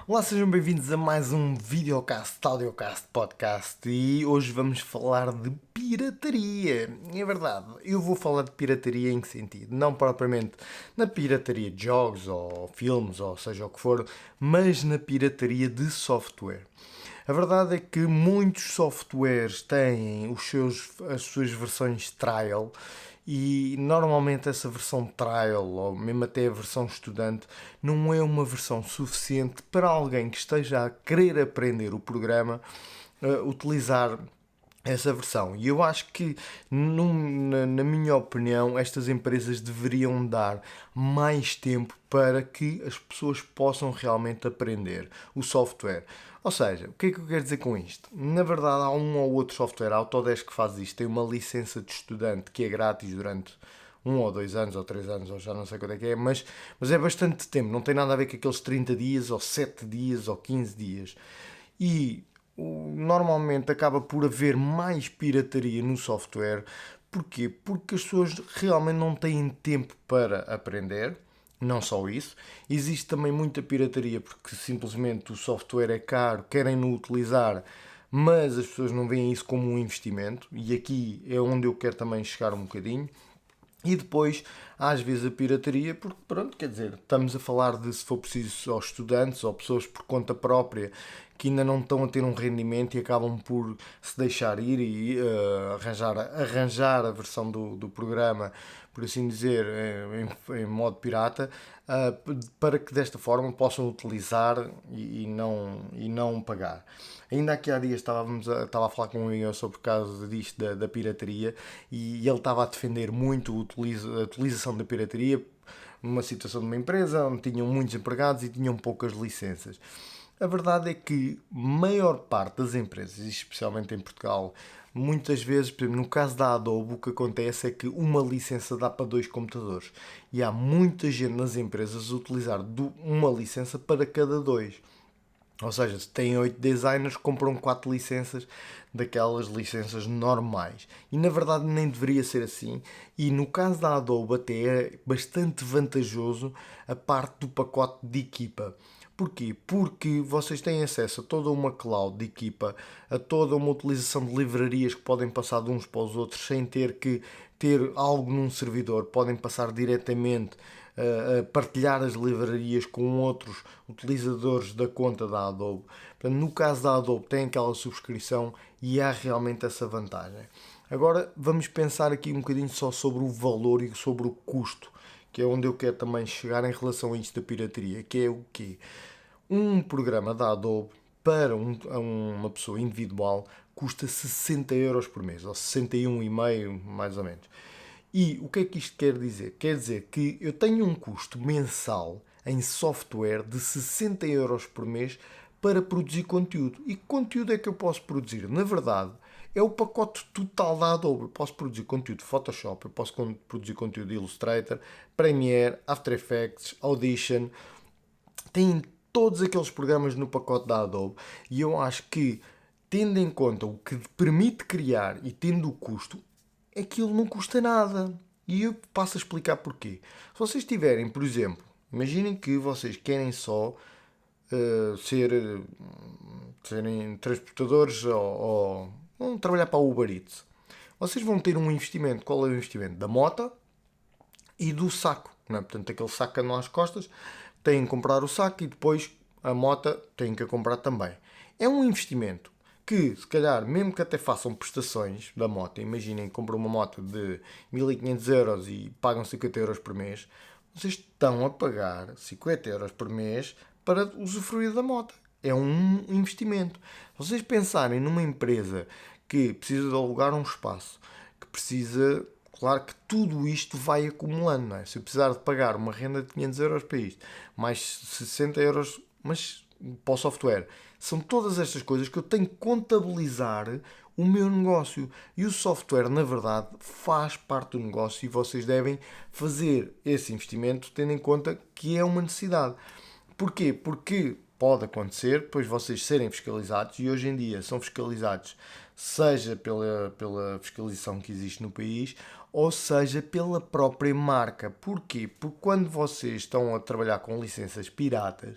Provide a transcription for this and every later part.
Olá, sejam bem-vindos a mais um videocast, audiocast, podcast e hoje vamos falar de pirataria. É verdade, eu vou falar de pirataria em que sentido? Não propriamente na pirataria de jogos ou filmes ou seja o que for, mas na pirataria de software. A verdade é que muitos softwares têm as suas versões trial e normalmente essa versão trial ou mesmo até a versão estudante não é uma versão suficiente para alguém que esteja a querer aprender o programa utilizar essa versão. E eu acho que, na minha opinião, estas empresas deveriam dar mais tempo para que as pessoas possam realmente aprender o software. Ou seja, o que é que eu quero dizer com isto? Na verdade, há um ou outro software, a Autodesk que faz isto, tem uma licença de estudante que é grátis durante 1 ou 2 anos, ou 3 anos, ou já não sei quanto é que é, mas é bastante tempo, não tem nada a ver com aqueles 30 dias, ou 7 dias, ou 15 dias. E normalmente acaba por haver mais pirataria no software. Porquê? Porque as pessoas realmente não têm tempo para aprender. Não só isso, existe também muita pirataria porque simplesmente o software é caro, querem-no utilizar, mas as pessoas não veem isso como um investimento, e aqui é onde eu quero também chegar um bocadinho. E depois, às vezes, a pirataria, porque pronto, quer dizer, estamos a falar de, se for preciso, só estudantes ou pessoas por conta própria que ainda não estão a ter um rendimento e acabam por se deixar ir e arranjar a versão do programa, por assim dizer, em modo pirata, para que desta forma possam utilizar e não pagar. Ainda aqui há dias estava a falar com um amigo sobre o caso disto da pirataria e ele estava a defender muito a utilização da pirataria numa situação de uma empresa onde tinham muitos empregados e tinham poucas licenças. A verdade é que a maior parte das empresas, especialmente em Portugal, muitas vezes, por exemplo, no caso da Adobe, o que acontece é que uma licença dá para 2 computadores. E há muita gente nas empresas a utilizar uma licença para cada dois. Ou seja, se têm 8 designers, compram 4 licenças daquelas licenças normais. E na verdade nem deveria ser assim. E no caso da Adobe até é bastante vantajoso a parte do pacote de equipa. Porquê? Porque vocês têm acesso a toda uma cloud de equipa, a toda uma utilização de livrarias que podem passar de uns para os outros sem ter que ter algo num servidor, podem passar diretamente a partilhar as livrarias com outros utilizadores da conta da Adobe. Portanto, no caso da Adobe tem aquela subscrição e há realmente essa vantagem. Agora vamos pensar aqui um bocadinho só sobre o valor e sobre o custo, que é onde eu quero também chegar em relação a isto da pirataria, que é o quê? Um programa da Adobe para uma pessoa individual custa 60 euros por mês, ou 61,5 mais ou menos. E o que é que isto quer dizer? Quer dizer que eu tenho um custo mensal em software de 60 euros por mês para produzir conteúdo. E que conteúdo é que eu posso produzir? Na verdade, é o pacote total da Adobe. Eu posso produzir conteúdo de Photoshop, eu posso produzir conteúdo de Illustrator, Premiere, After Effects, Audition. Tem todos aqueles programas no pacote da Adobe e eu acho que, tendo em conta o que permite criar e tendo o custo, aquilo não custa nada. E eu passo a explicar porquê. Se vocês tiverem, por exemplo, imaginem que vocês querem só serem transportadores ou vão trabalhar para a Uber Eats. Vocês vão ter um investimento. Qual é o investimento? Da moto e do saco. Não é? Portanto, aquele saco que anda às costas, têm que comprar o saco e depois a moto têm que a comprar também. É um investimento que, se calhar, mesmo que até façam prestações da moto, imaginem que compram uma moto de 1500 euros e pagam 50 euros por mês, vocês estão a pagar 50 euros por mês para usufruir da moto. É um investimento. Se vocês pensarem numa empresa que precisa de alugar um espaço, que precisa. Claro que tudo isto vai acumulando, não é? Se eu precisar de pagar uma renda de 500 euros para isto, mais 60 euros, mas para o software, são todas estas coisas que eu tenho que contabilizar o meu negócio. E o software, na verdade, faz parte do negócio e vocês devem fazer esse investimento tendo em conta que é uma necessidade. Porquê? Porque pode acontecer depois vocês serem fiscalizados e hoje em dia são fiscalizados seja pela fiscalização que existe no país ou seja pela própria marca. Porquê? Porque quando vocês estão a trabalhar com licenças piratas,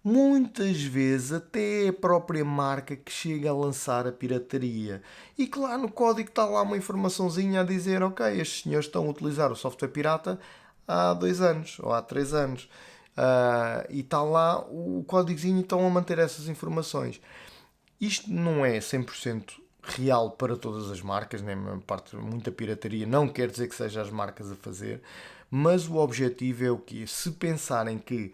muitas vezes até é a própria marca que chega a lançar a pirataria. E claro, no código está lá uma informaçãozinha a dizer, ok, estes senhores estão a utilizar o software pirata há 2 anos ou há 3 anos. E está lá o códigozinho e estão a manter essas informações. Isto não é 100% real para todas as marcas, nem a parte muita pirataria não quer dizer que seja as marcas a fazer, mas o objetivo é o quê? Se pensarem que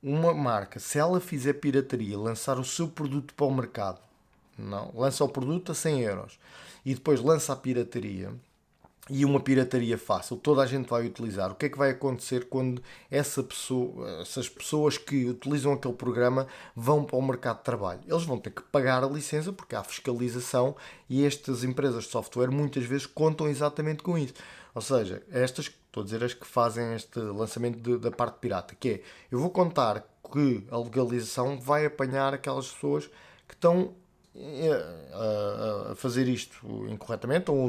uma marca, se ela fizer pirataria, lançar o seu produto para o mercado, não, lança o produto a 100 euros e depois lança a pirataria, e uma pirataria fácil, toda a gente vai utilizar. O que é que vai acontecer quando essas pessoas que utilizam aquele programa vão para o mercado de trabalho? Eles vão ter que pagar a licença porque há fiscalização e estas empresas de software muitas vezes contam exatamente com isso. Ou seja, estas, estou a dizer, as que fazem este lançamento da parte pirata, que é, eu vou contar que a legalização vai apanhar aquelas pessoas que estão a fazer isto incorretamente, ou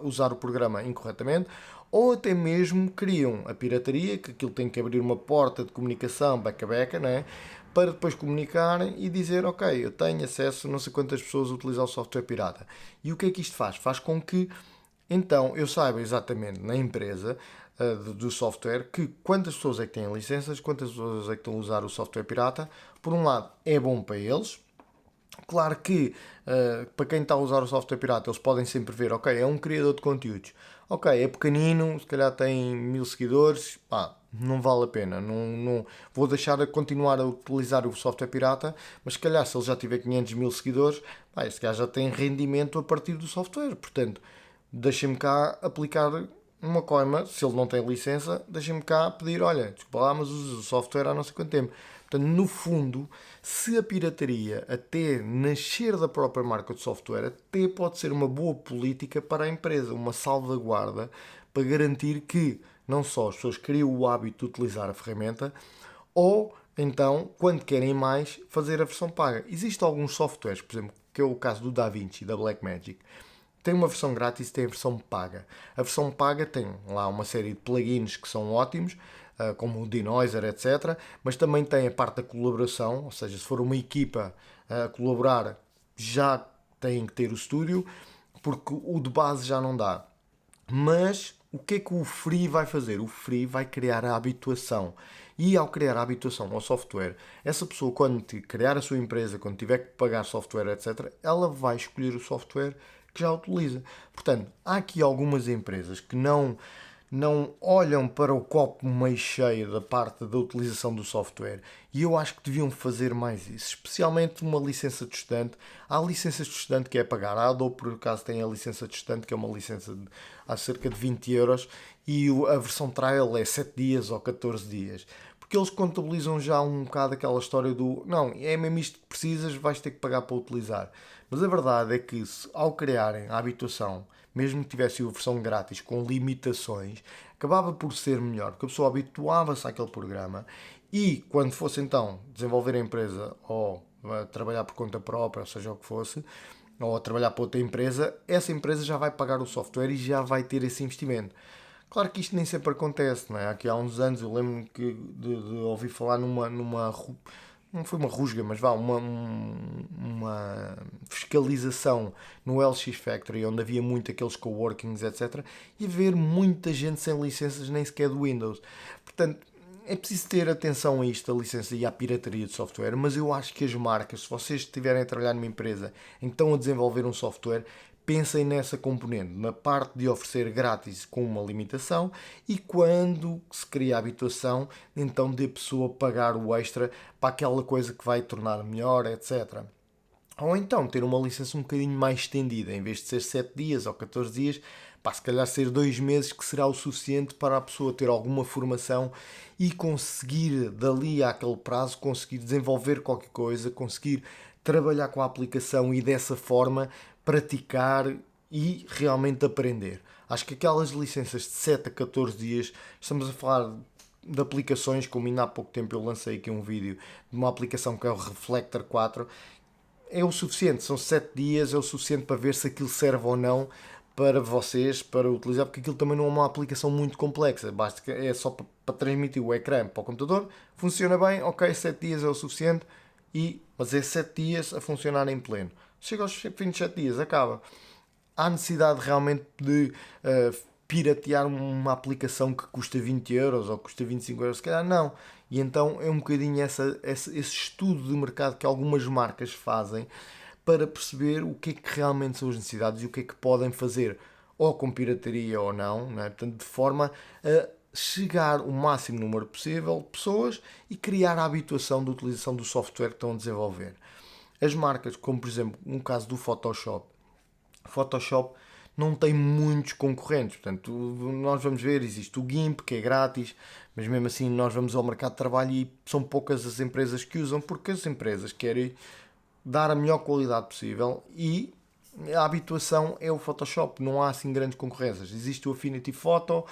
usar o programa incorretamente, ou até mesmo criam a pirataria, que aquilo tem que abrir uma porta de comunicação beca beca, né? Para depois comunicarem e dizer, ok, eu tenho acesso a não sei quantas pessoas a utilizar o software pirata. E o que é que isto faz? Faz com que então eu saiba exatamente na empresa do software que quantas pessoas é que têm licenças, quantas pessoas é que estão a usar o software pirata. Por um lado é bom para eles. Claro que para quem está a usar o software pirata, eles podem sempre ver, ok, é um criador de conteúdos, ok, é pequenino, se calhar tem 1000 seguidores, pá, não vale a pena, não vou deixar de continuar a utilizar o software pirata, mas se calhar se ele já tiver 500 mil seguidores, pá, este gajo já tem rendimento a partir do software, portanto, deixem-me cá aplicar uma coima, se ele não tem licença, deixem-me cá pedir, olha, desculpa lá, mas usa o software há não sei quanto tempo. Portanto, no fundo, se a pirataria até nascer da própria marca de software, até pode ser uma boa política para a empresa, uma salvaguarda para garantir que não só as pessoas criam o hábito de utilizar a ferramenta, ou então, quando querem mais, fazer a versão paga. Existem alguns softwares, por exemplo, que é o caso do DaVinci, da Blackmagic. Tem uma versão grátis e tem a versão paga. A versão paga tem lá uma série de plugins que são ótimos, como o Denoiser, etc. Mas também tem a parte da colaboração, ou seja, se for uma equipa a colaborar, já tem que ter o estúdio, porque o de base já não dá. Mas o que é que o Free vai fazer? O Free vai criar a habituação. E ao criar a habituação ao software, essa pessoa, quando criar a sua empresa, quando tiver que pagar software, etc., ela vai escolher o software que já utiliza. Portanto, há aqui algumas empresas que não olham para o copo meio cheio da parte da utilização do software e eu acho que deviam fazer mais isso, especialmente uma licença de estudante. Há licenças de estudante que é pagar, a Adobe por acaso tem a licença de estudante que é uma licença de há cerca de 20 euros e a versão trial é 7 dias ou 14 dias. Porque eles contabilizam já um bocado aquela história do não, é mesmo isto que precisas, vais ter que pagar para utilizar. Mas a verdade é que ao criarem a habituação, mesmo que tivesse a versão grátis com limitações, acabava por ser melhor, porque a pessoa habituava-se àquele programa e quando fosse então desenvolver a empresa ou trabalhar por conta própria, ou seja o que fosse, ou a trabalhar para outra empresa, essa empresa já vai pagar o software e já vai ter esse investimento. Claro que isto nem sempre acontece, não é? Aqui há uns anos eu lembro de ouvir falar não foi uma rusga, mas vá, uma fiscalização no LX Factory, onde havia muito aqueles coworkings, etc. E ver muita gente sem licenças nem sequer do Windows. Portanto, é preciso ter atenção a isto, a licença e à pirataria de software, mas eu acho que as marcas, se vocês estiverem a trabalhar numa empresa em que estão a desenvolver um software, pensem nessa componente, na parte de oferecer grátis com uma limitação e quando se cria a habituação, então de a pessoa pagar o extra para aquela coisa que vai tornar melhor, etc. Ou então ter uma licença um bocadinho mais estendida, em vez de ser 7 dias ou 14 dias, pá, se calhar ser 2 meses que será o suficiente para a pessoa ter alguma formação e conseguir dali àquele prazo, conseguir desenvolver qualquer coisa, conseguir trabalhar com a aplicação e dessa forma praticar e realmente aprender. Acho que aquelas licenças de 7 a 14 dias, estamos a falar de aplicações, como ainda há pouco tempo eu lancei aqui um vídeo de uma aplicação que é o Reflector 4, é o suficiente, são 7 dias, é o suficiente para ver se aquilo serve ou não para vocês, para utilizar, porque aquilo também não é uma aplicação muito complexa, basta que é só para transmitir o ecrã para o computador, funciona bem, ok, 7 dias é o suficiente, mas é 7 dias a funcionar em pleno. Chega aos fins de 7 dias, acaba. Há necessidade realmente de piratear uma aplicação que custa 20 euros ou custa 25 euros? Se calhar não. E então é um bocadinho esse estudo de mercado que algumas marcas fazem para perceber o que é que realmente são as necessidades e o que é que podem fazer, ou com pirataria ou não, não é? Portanto, de forma a chegar o máximo número possível de pessoas e criar a habituação da utilização do software que estão a desenvolver. As marcas, como por exemplo no caso do Photoshop não tem muitos concorrentes, portanto nós vamos ver, existe o GIMP que é grátis, mas mesmo assim nós vamos ao mercado de trabalho e são poucas as empresas que usam, porque as empresas querem dar a melhor qualidade possível e a habituação é o Photoshop, não há assim grandes concorrências. Existe o Affinity Photo,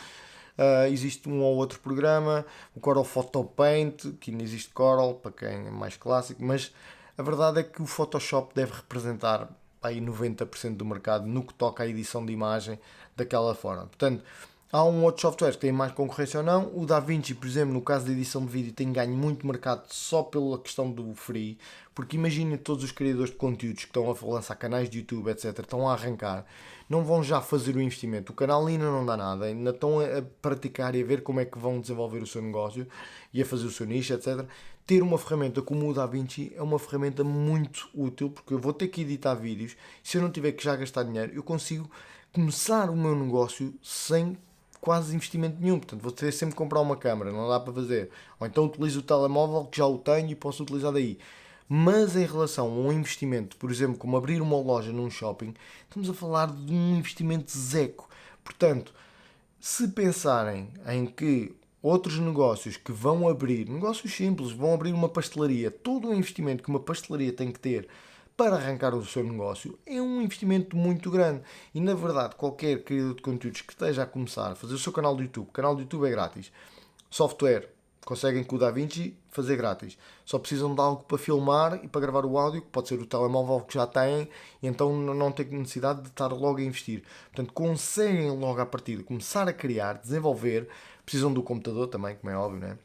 existe um ou outro programa, o Corel Photo Paint, que ainda existe Corel, para quem é mais clássico, mas a verdade é que o Photoshop deve representar aí 90% do mercado no que toca à edição de imagem daquela forma. Portanto, há um outro software que tem mais concorrência ou não. O DaVinci, por exemplo, no caso da edição de vídeo, tem ganho muito mercado só pela questão do free. Porque imaginem todos os criadores de conteúdos que estão a lançar canais de YouTube, etc., estão a arrancar, não vão já fazer o investimento. O canal ainda não dá nada, ainda estão a praticar e a ver como é que vão desenvolver o seu negócio e a fazer o seu nicho, etc. Ter uma ferramenta como o DaVinci é uma ferramenta muito útil, porque eu vou ter que editar vídeos. Se eu não tiver que já gastar dinheiro, eu consigo começar o meu negócio sem quase investimento nenhum. Portanto, vou ter sempre que comprar uma câmera, não dá para fazer. Ou então utilizo o telemóvel que já o tenho e posso utilizar daí. Mas em relação a um investimento, por exemplo, como abrir uma loja num shopping, estamos a falar de um investimento zeco. Portanto, se pensarem em que outros negócios que vão abrir, negócios simples, vão abrir uma pastelaria, todo o investimento que uma pastelaria tem que ter para arrancar o seu negócio é um investimento muito grande. E na verdade, qualquer criador de conteúdos que esteja a começar a fazer o seu canal do YouTube, o canal do YouTube é grátis. Software, conseguem com o DaVinci fazer grátis. Só precisam de algo para filmar e para gravar o áudio, que pode ser o telemóvel que já têm, e então não têm necessidade de estar logo a investir. Portanto, conseguem logo à partida começar a criar, desenvolver, precisam do computador também, como é óbvio, né?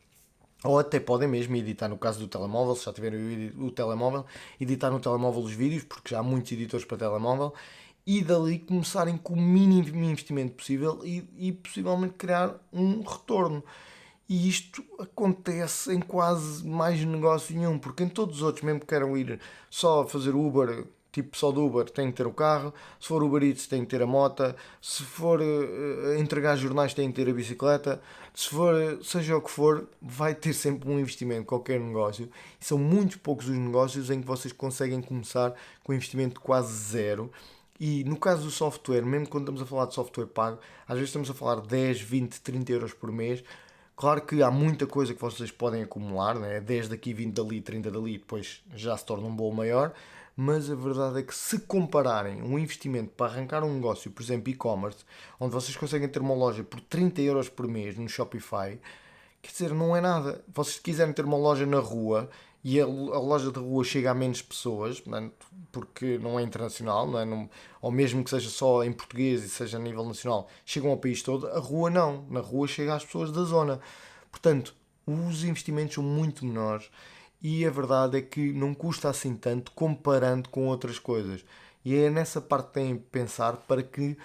Ou até podem mesmo editar, no caso do telemóvel, se já tiverem o telemóvel, editar no telemóvel os vídeos, porque já há muitos editores para telemóvel, e dali começarem com o mínimo investimento possível e possivelmente criar um retorno. E isto acontece em quase mais negócio nenhum, porque em todos os outros, mesmo que queiram ir só fazer Uber, tipo só do Uber, tem que ter o carro, se for Uber Eats tem que ter a moto, se for entregar jornais tem que ter a bicicleta, se for seja o que for, vai ter sempre um investimento, qualquer negócio. E são muito poucos os negócios em que vocês conseguem começar com investimento de quase zero. E no caso do software, mesmo quando estamos a falar de software pago, às vezes estamos a falar de 10, 20, 30 euros por mês. Claro que há muita coisa que vocês podem acumular, né? 10 daqui, 20 dali, 30 dali, depois já se torna um bolo maior, mas a verdade é que se compararem um investimento para arrancar um negócio, por exemplo, e-commerce, onde vocês conseguem ter uma loja por 30 euros por mês no Shopify, quer dizer, não é nada. Vocês quiserem ter uma loja na rua e a loja de rua chega a menos pessoas, portanto, porque não é internacional, não é? Não, ou mesmo que seja só em português e seja a nível nacional, chegam ao país todo, a rua não. Na rua chega às pessoas da zona. Portanto, os investimentos são muito menores e a verdade é que não custa assim tanto comparando com outras coisas. E é nessa parte que têm que pensar para que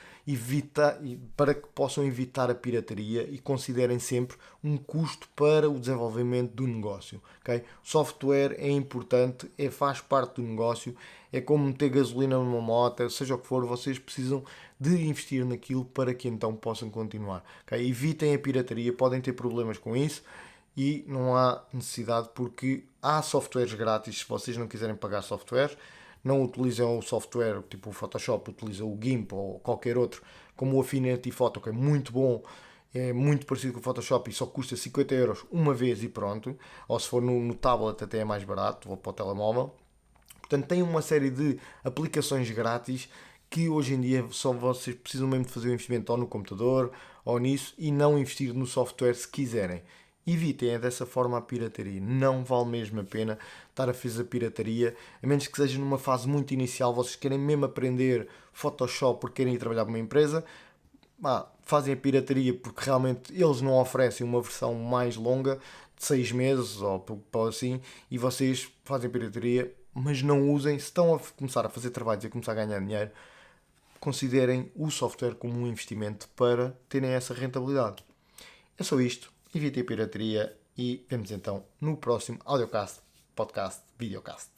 possam evitar a pirataria e considerem sempre um custo para o desenvolvimento do negócio. Okay? Software é importante, faz parte do negócio, é como meter gasolina numa moto, seja o que for, vocês precisam de investir naquilo para que então possam continuar. Okay? Evitem a pirataria, podem ter problemas com isso e não há necessidade porque há softwares grátis se vocês não quiserem pagar softwares. Não utilizam o software tipo o Photoshop, utilizam o GIMP ou qualquer outro, como o Affinity Photo, que é muito bom, é muito parecido com o Photoshop e só custa 50 euros uma vez e pronto. Ou se for no tablet até é mais barato, ou para o telemóvel. Portanto, tem uma série de aplicações grátis que hoje em dia só vocês precisam mesmo de fazer o investimento ou no computador ou nisso e não investir no software se quiserem. evitem é dessa forma a pirataria. Não vale mesmo a pena estar a fazer pirataria, a menos que seja numa fase muito inicial, vocês querem mesmo aprender Photoshop porque querem ir trabalhar para uma empresa, fazem a pirataria porque realmente eles não oferecem uma versão mais longa de 6 meses ou assim, e vocês fazem pirataria, mas não usem. Se estão a começar a fazer trabalhos e a começar a ganhar dinheiro, considerem o software como um investimento para terem essa rentabilidade. É só isto, evitem a pirataria e vemos então no próximo audiocast, podcast, videocast.